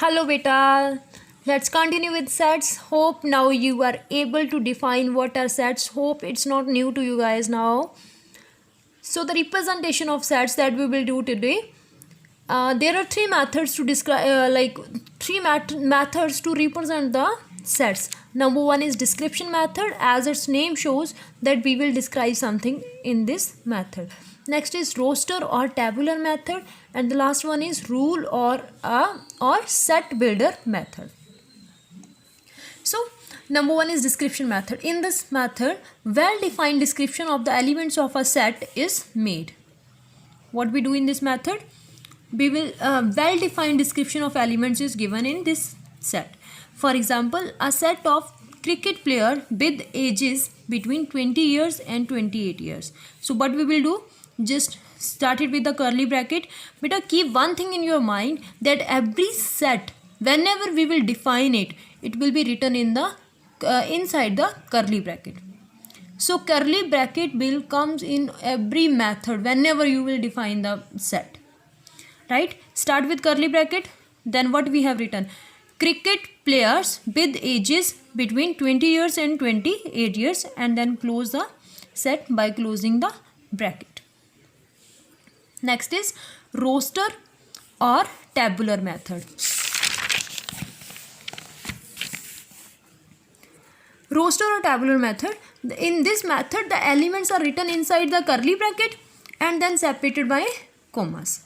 Hello beta. Let's continue with sets. Hope now you are able to define what are sets. Hope it's not new to you guys now. So the representation of sets that we will do today. There are three methods to describe, methods to represent the sets. Number one is description method. As its name shows that we will describe something in this method. Next is roster or tabular method, and the last one is rule or set builder method. So number one is description method. In this method, well-defined description of the elements of a set is made. What we do in this method? We will well-defined description of elements is given in this set. For example, a set of cricket player with ages between 20 years and 28 years. So what we will do? Just start it with the curly bracket. But keep one thing in your mind, that every set, whenever we will define it, it will be written in the inside the curly bracket. So curly bracket will comes in every method whenever you will define the set. Right? Start with curly bracket. Then what we have written? Cricket players with ages between 20 years and 28 years, and then close the set by closing the bracket. Next is roster or tabular method. Roster or tabular method. In this method, the elements are written inside the curly bracket and then separated by commas.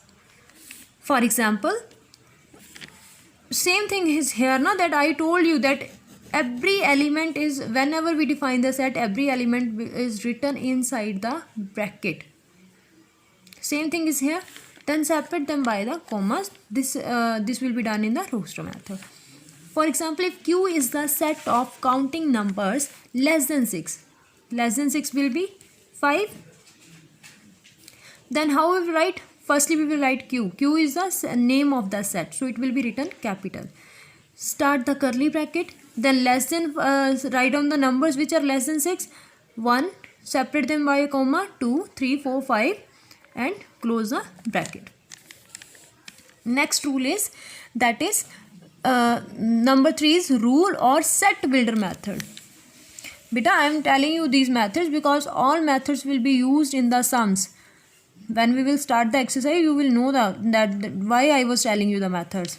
For example, same thing is here now, that I told you that every element is, whenever we define the set, every element is written inside the bracket. Same thing is here. Then separate them by the commas. This will be done in the roster method. For example, if Q is the set of counting numbers less than 6 will be 5. Then how we will write? Firstly, we will write Q. Q is the name of the set, so it will be written capital. Start the curly bracket. Then less than, write down the numbers which are less than 6. 1, separate them by a comma. 2, 3, 4, 5, and close the bracket. Next rule is, that is number 3 is rule or set builder method. Beta, I am telling you these methods because all methods will be used in the sums. When we will start the exercise, you will know that why I was telling you the methods.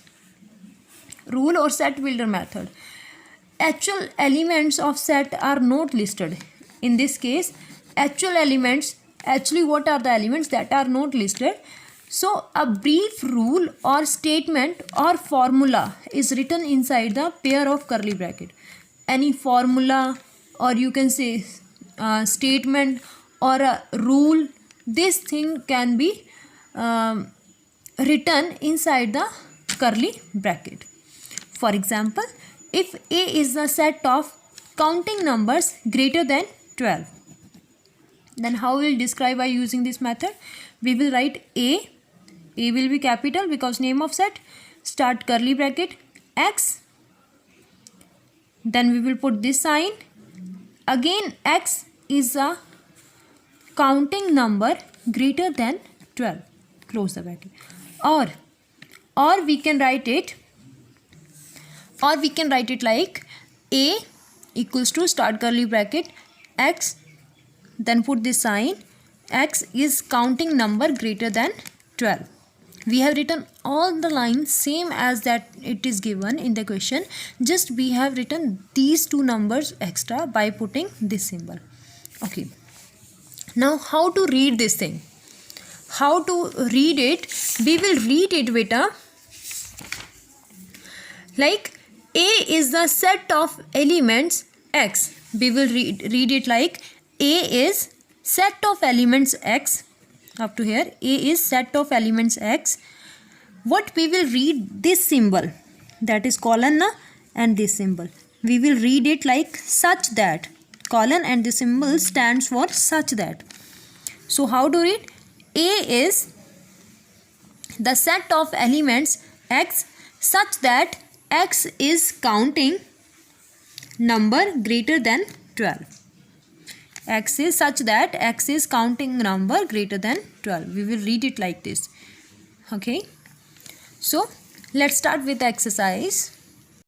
Rule or set builder method. Actual elements of set are not listed. In this case, actual elements, actually what are the elements that are not listed? So a brief rule or statement or formula is written inside the pair of curly bracket. Any formula, or you can say statement or a rule, this thing can be written inside the curly bracket. For example, if A is the set of counting numbers greater than 12, then how we will describe by using this method? We will write A. A will be capital because name of set. Start curly bracket. X. Then we will put this sign. Again, X is a counting number greater than 12. Close the bracket. Or we can write it. Or we can write it like A equals to, start curly bracket, X. Then put this sign. X is counting number greater than 12. We have written all the lines same as that it is given in the question. Just we have written these two numbers extra by putting this symbol. Okay. Now how to read this thing? How to read it? We will read it, beta, like A is the set of elements X. We will read it like A is set of elements X. Up to here, A is set of elements X. What we will read? This symbol, that is colon and this symbol. We will read it like such that. Colon and the symbol stands for such that. So how to read? A is the set of elements X such that X is counting number greater than 12. X is such that X is counting number greater than 12. We will read it like this. Okay. So Let's start with the exercise.